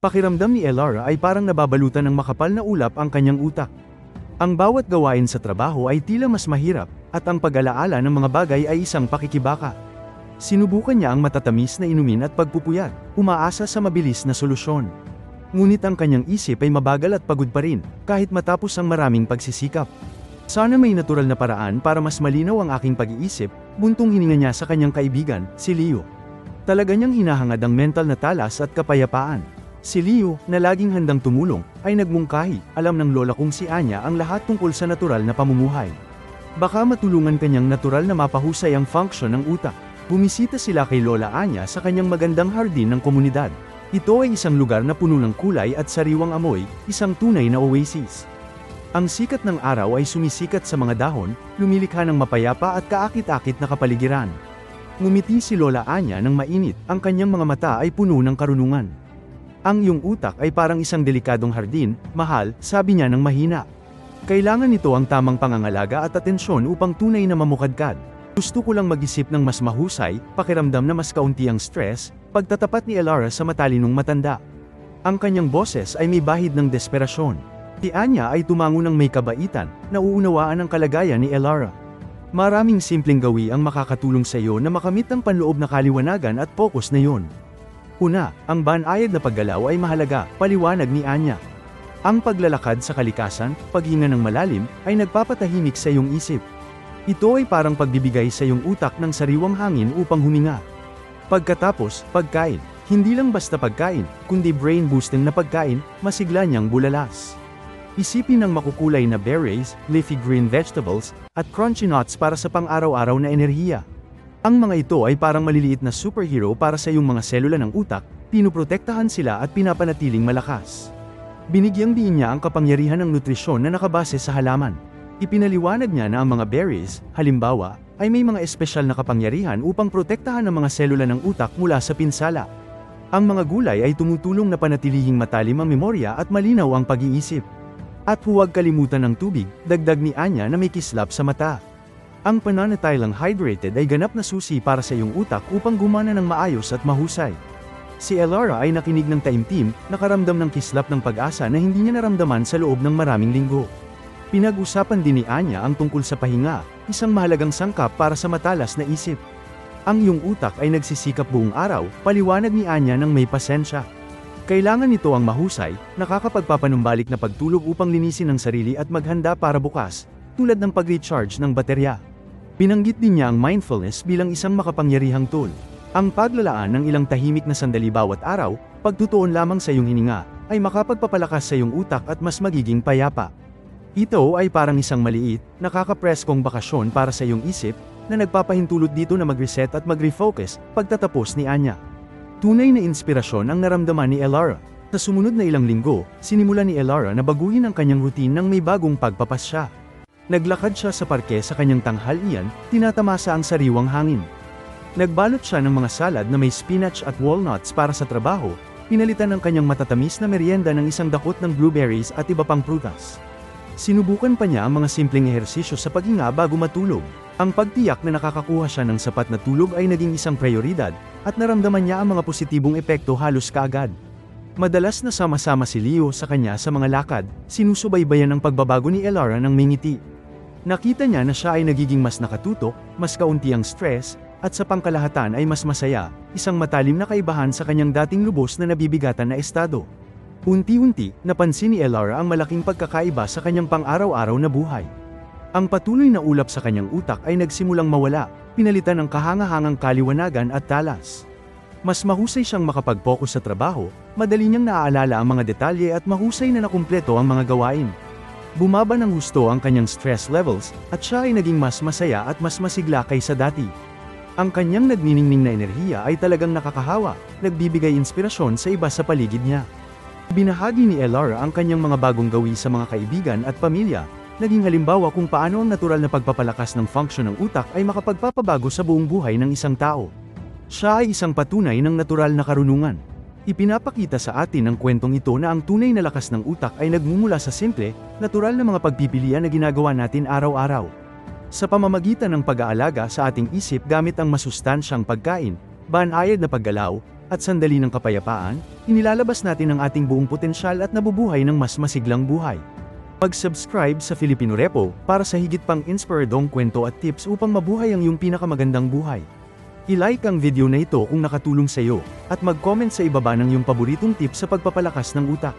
Pakiramdam ni Elara ay parang nababalutan ng makapal na ulap ang kanyang utak. Ang bawat gawain sa trabaho ay tila mas mahirap, at ang pag-alaala ng mga bagay ay isang pakikibaka. Sinubukan niya ang matatamis na inumin at pagpupuyat, umaasa sa mabilis na solusyon. Ngunit ang kanyang isip ay mabagal at pagod pa rin, kahit matapos ang maraming pagsisikap. Sana may natural na paraan para mas malinaw ang aking pag-iisip, buntong hininga niya sa kanyang kaibigan, si Leo. Talaga niyang hinahangad ang mental na talas at kapayapaan. Si Leo, na laging handang tumulong, ay nagmungkahi, alam ng lola kong si Anya ang lahat tungkol sa natural na pamumuhay. Baka matulungan kanyang natural na mapahusay ang function ng utak. Bumisita sila kay Lola Anya sa kanyang magandang hardin ng komunidad. Ito ay isang lugar na puno ng kulay at sariwang amoy, isang tunay na oasis. Ang sikat ng araw ay sumisikat sa mga dahon, lumilikha ng mapayapa at kaakit-akit na kapaligiran. Ngumiti si Lola Anya ng mainit, ang kanyang mga mata ay puno ng karunungan. Ang iyong utak ay parang isang delikadong hardin, mahal, sabi niya ng mahina. Kailangan nito ang tamang pangangalaga at atensyon upang tunay na mamukadkad. Gusto ko lang mag-isip ng mas mahusay, pakiramdam na mas kaunti ang stress, pagtatapat ni Elara sa matalinong matanda. Ang kanyang boses ay may bahid ng desperasyon. Si Anya ay tumango ng may kabaitan, nauunawaan ang kalagayan ni Elara. Maraming simpleng gawi ang makakatulong sa iyo na makamit ang panloob na kaliwanagan at focus na yon. Una, ang banayad na paggalaw ay mahalaga, paliwanag ni Anya. Ang paglalakad sa kalikasan, paghinga ng malalim, ay nagpapatahimik sa iyong isip. Ito ay parang pagbibigay sa iyong utak ng sariwang hangin upang huminga. Pagkatapos, pagkain. Hindi lang basta pagkain, kundi brain-boosting na pagkain, masigla niyang bulalas. Isipin ang makukulay na berries, leafy green vegetables, at crunchy nuts para sa pang-araw-araw na enerhiya. Ang mga ito ay parang maliliit na superhero para sa iyong mga selula ng utak, pinoprotektahan sila at pinapanatiling malakas. Binigyang diin niya ang kapangyarihan ng nutrisyon na nakabase sa halaman. Ipinaliwanag niya na ang mga berries, halimbawa, ay may mga espesyal na kapangyarihan upang protektahan ang mga selula ng utak mula sa pinsala. Ang mga gulay ay tumutulong na panatilihing matalim ang memorya at malinaw ang pag-iisip. At huwag kalimutan ng tubig, dagdag ni Anya na may kislap sa mata. Ang pananatilang hydrated ay ganap na susi para sa iyong utak upang gumana ng maayos at mahusay. Si Elara ay nakinig ng taimtim, nakaramdam ng kislap ng pag-asa na hindi niya naramdaman sa loob ng maraming linggo. Pinag-usapan din ni Anya ang tungkol sa pahinga, isang mahalagang sangkap para sa matalas na isip. Ang iyong utak ay nagsisikap buong araw, paliwanag ni Anya ng may pasensya. Kailangan nito ang mahusay, nakakapagpapanumbalik na pagtulog upang linisin ang sarili at maghanda para bukas, tulad ng pag-recharge ng baterya. Binanggit din niya ang mindfulness bilang isang makapangyarihang tool. Ang paglalaan ng ilang tahimik na sandali bawat araw, pagtutuon lamang sa iyong hininga, ay makapagpapalakas sa iyong utak at mas magiging payapa. Ito ay parang isang maliit, nakakapreskong bakasyon para sa iyong isip, na nagpapahintulot dito na mag-reset at mag-refocus, pagtatapos ni Anya. Tunay na inspirasyon ang naramdaman ni Elara. Sa sumunod na ilang linggo, sinimulan ni Elara na baguhin ang kanyang routine ng may bagong pagpapasya. Naglakad siya sa parke sa kanyang tanghalian, tinatamasa ang sariwang hangin. Nagbalot siya ng mga salad na may spinach at walnuts para sa trabaho, pinalitan ng kanyang matatamis na merienda ng isang dakot ng blueberries at iba pang prutas. Sinubukan pa niya ang mga simpleng ehersisyo sa paghinga bago matulog. Ang pagtiyak na nakakakuha siya ng sapat na tulog ay naging isang prioridad, at naramdaman niya ang mga positibong epekto halos kaagad. Madalas na sama-sama si Leo sa kanya sa mga lakad, sinusubaybayan ang pagbabago ni Elara ng mingiti. Nakita niya na siya ay nagiging mas nakatutok, mas kaunti ang stress, at sa pangkalahatan ay mas masaya, isang matalim na kaibahan sa kanyang dating lubos na nabibigatan na estado. Unti-unti, napansin ni Elara ang malaking pagkakaiba sa kanyang pang-araw-araw na buhay. Ang patuloy na ulap sa kanyang utak ay nagsimulang mawala, pinalitan ng kahangahangang kaliwanagan at talas. Mas mahusay siyang makapag-focus sa trabaho, madali niyang naaalala ang mga detalye at mahusay na nakumpleto ang mga gawain. Bumaba ng husto ang kanyang stress levels, at siya ay naging mas masaya at mas masigla kaysa dati. Ang kanyang nagniningning na enerhiya ay talagang nakakahawa, nagbibigay inspirasyon sa iba sa paligid niya. Binahagi ni Elara ang kanyang mga bagong gawi sa mga kaibigan at pamilya, naging halimbawa kung paano ang natural na pagpapalakas ng function ng utak ay makapagpapabago sa buong buhay ng isang tao. Siya ay isang patunay ng natural na karunungan. Ipinapakita sa atin ng kwentong ito na ang tunay na lakas ng utak ay nagmumula sa simple, natural na mga pagpipilian na ginagawa natin araw-araw. Sa pamamagitan ng pag-aalaga sa ating isip gamit ang masustansyang pagkain, banayad na paggalaw, at sandali ng kapayapaan, inilalabas natin ang ating buong potensyal at nabubuhay ng mas masiglang buhay. Mag-subscribe sa Filipino Repo para sa higit pang inspiradong kwento at tips upang mabuhay ang iyong pinakamagandang buhay. I-like ang video na ito kung nakatulong sa iyo, at mag-comment sa ibaba ng iyong paboritong tips sa pagpapalakas ng utak.